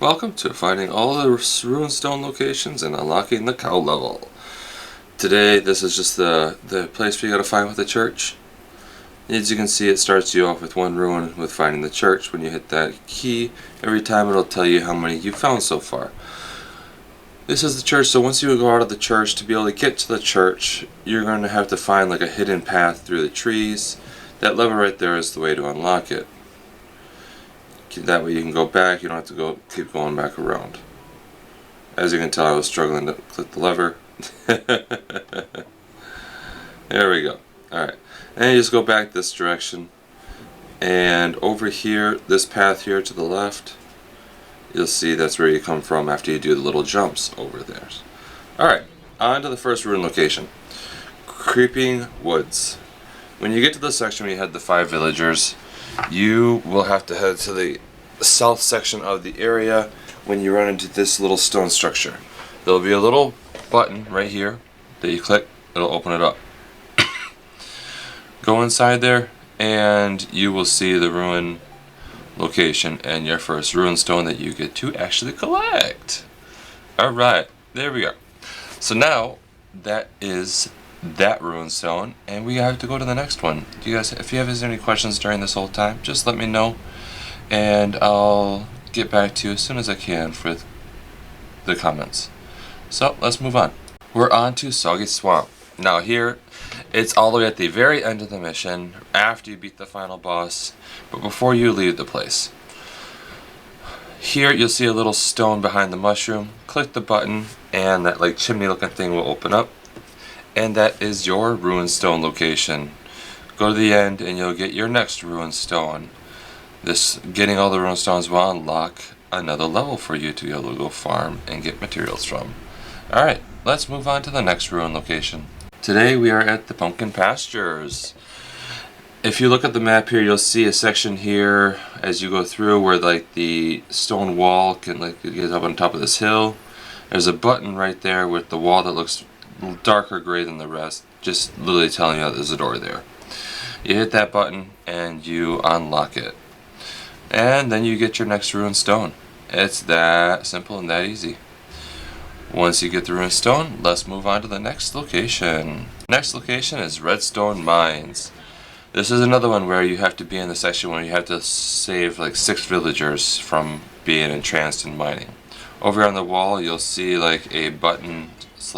Welcome to finding all the ruined stone locations and unlocking the cow level. Today, this is just the place we gotta find with the church. As you can see, it starts you off with one ruin with finding the church. When you hit that key, every time it'll tell you how many you found so far. This is the church, so once you go out of the church, to be able to get to the church, you're going to have to find like a hidden path through the trees. That lever right there is the way to unlock it. That way you can go back, you don't have to keep going back around. As you can tell, I was struggling to click the lever. There we go. Alright, and you just go back this direction, and over here, this path here to the left, you'll see that's where you come from after you do the little jumps over there. Alright, on to the first ruin location. Creeping Woods. When you get to this section where you had the 5 villagers, you will have to head to the south section of the area when you run into this little stone structure. There'll be a little button right here that you click, it'll open it up. Go inside there and you will see the ruin location and your first ruin stone that you get to actually collect. Alright, there we go. So now that is that ruin stone, and we have to go to the next one. Do you guys, if you have any questions during this whole time, just let me know and I'll get back to you as soon as I can for the comments. So let's move on. We're on to Soggy Swamp. Now here, it's all the way at the very end of the mission, after you beat the final boss, but before you leave the place. Here you'll see a little stone behind the mushroom. Click the button and that like chimney looking thing will open up. And that is your ruin stone location. Go to the end and you'll get your next ruin stone. Getting all the ruin stones will unlock another level for you to be able to go farm and get materials from. Alright, let's move on to the next ruin location. Today we are at the Pumpkin Pastures. If you look at the map here, you'll see a section here as you go through where like the stone wall can like get up on top of this hill. There's a button right there with the wall that looks darker gray than the rest, just literally telling you that there's a door there. You hit that button and you unlock it. And then you get your next ruin stone. It's that simple and that easy. Once you get the ruin stone, let's move on to the next location. Next location is Redstone Mines. This is another one where you have to be in the section where you have to save like 6 villagers from being entranced in mining. Over on the wall you'll see like a button /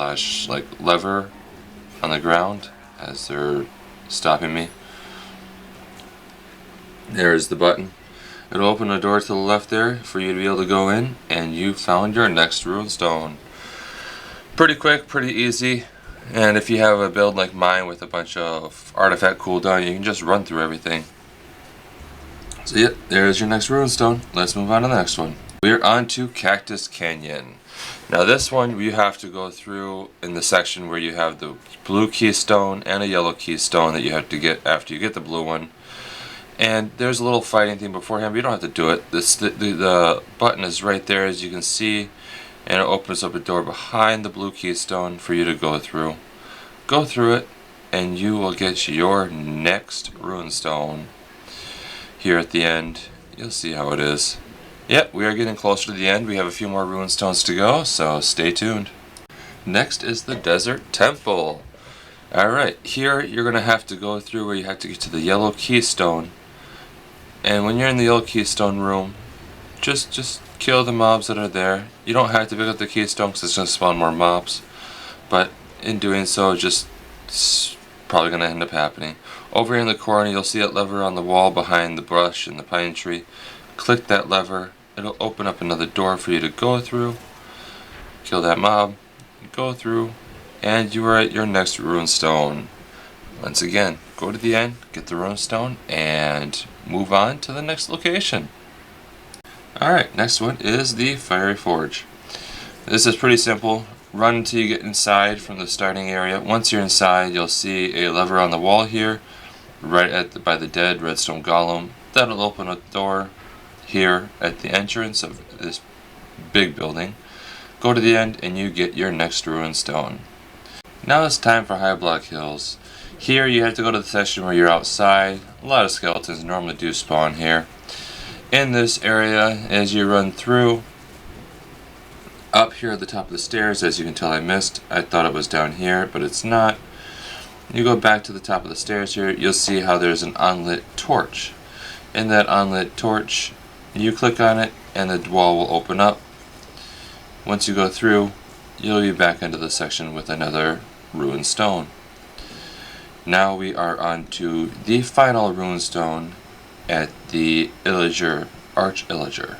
like lever on the ground as they're stopping me. There's the button. It'll open a door to the left there for you to be able to go in, and you found your next ruin stone. Pretty quick, pretty easy, and if you have a build like mine with a bunch of artifact cooldown, you can just run through everything. So yeah, there's your next ruin stone. Let's move on to the next one. We're on to Cactus Canyon. Now this one you have to go through in the section where you have the blue keystone and a yellow keystone that you have to get after you get the blue one. And there's a little fighting thing beforehand, but you don't have to do it. The button is right there as you can see, and it opens up a door behind the blue keystone for you to go through. Go through it and you will get your next ruin stone. Here at the end, you'll see how it is. Yep, we are getting closer to the end. We have a few more ruin stones to go, so stay tuned. Next is the Desert Temple. Alright, here you're going to have to go through where you have to get to the yellow keystone. And when you're in the yellow keystone room, just kill the mobs that are there. You don't have to pick up the keystone because it's going to spawn more mobs. But in doing so, it's probably going to end up happening. Over here in the corner, you'll see that lever on the wall behind the brush and the pine tree. Click that lever. It'll open up another door for you to go through. Kill that mob. Go through. And you are at your next ruin stone. Once again, go to the end, get the ruin stone, and move on to the next location. Alright, next one is the Fiery Forge. This is pretty simple. Run until you get inside from the starting area. Once you're inside, you'll see a lever on the wall here, right by the dead redstone golem. That'll open a door here at the entrance of this big building. Go to the end and you get your next ruin stone. Now it's time for High Block Hills. Here you have to go to the section where you're outside. A lot of skeletons normally do spawn here. In this area, as you run through, up here at the top of the stairs, as you can tell I missed. I thought it was down here, but it's not. You go back to the top of the stairs here, you'll see how there's an unlit torch. In that unlit torch, you click on it and the wall will open up. Once you go through, you'll be back into the section with another ruined stone. Now we are on to the final ruined stone at the Illager, Arch Illager.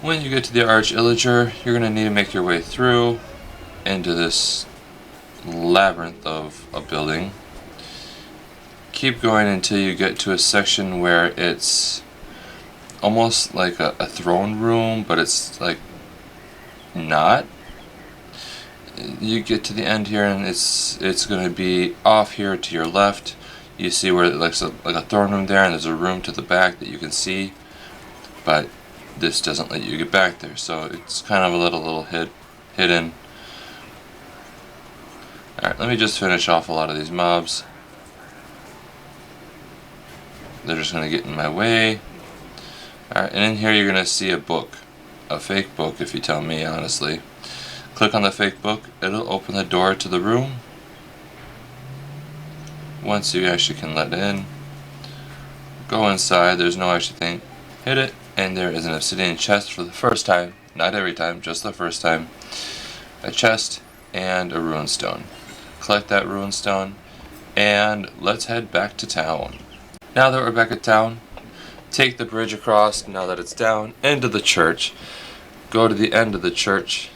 When you get to the Arch Illager, you're going to need to make your way through into this labyrinth of a building. Keep going until you get to a section where it's almost like a throne room, but it's like not. You get to the end here and it's going to be off here to your left. You see where it looks like a throne room there, and there's a room to the back that you can see, but this doesn't let you get back there, so it's kind of a little hidden. Alright, let me just finish off a lot of these mobs. They're just going to get in my way. Alright, and in here you're going to see a book. A fake book, if you tell me, honestly. Click on the fake book, it'll open the door to the room. Once you actually can let it in, go inside, there's no actual thing. Hit it, and there is an obsidian chest for the first time. Not every time, just the first time. A chest and a ruined stone. Collect that ruined stone, and let's head back to town. Now that we're back at town, take the bridge across, now that it's down, into the church. Go to the end of the church,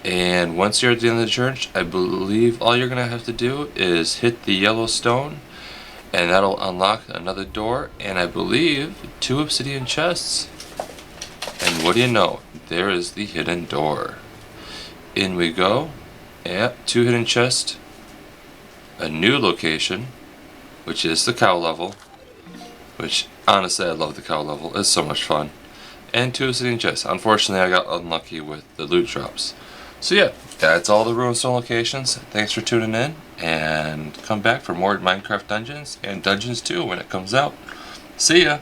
and once you're at the end of the church, I believe all you're going to have to do is hit the yellow stone, and that'll unlock another door, and I believe 2 obsidian chests. And what do you know? There is the hidden door. In we go. Yep, 2 hidden chests. A new location, which is the cow level. Which, honestly, I love the cow level. It's so much fun. And 2 obsidian chests. Unfortunately, I got unlucky with the loot drops. So yeah, that's all the ruined stone locations. Thanks for tuning in, and come back for more Minecraft Dungeons and Dungeons 2 when it comes out. See ya!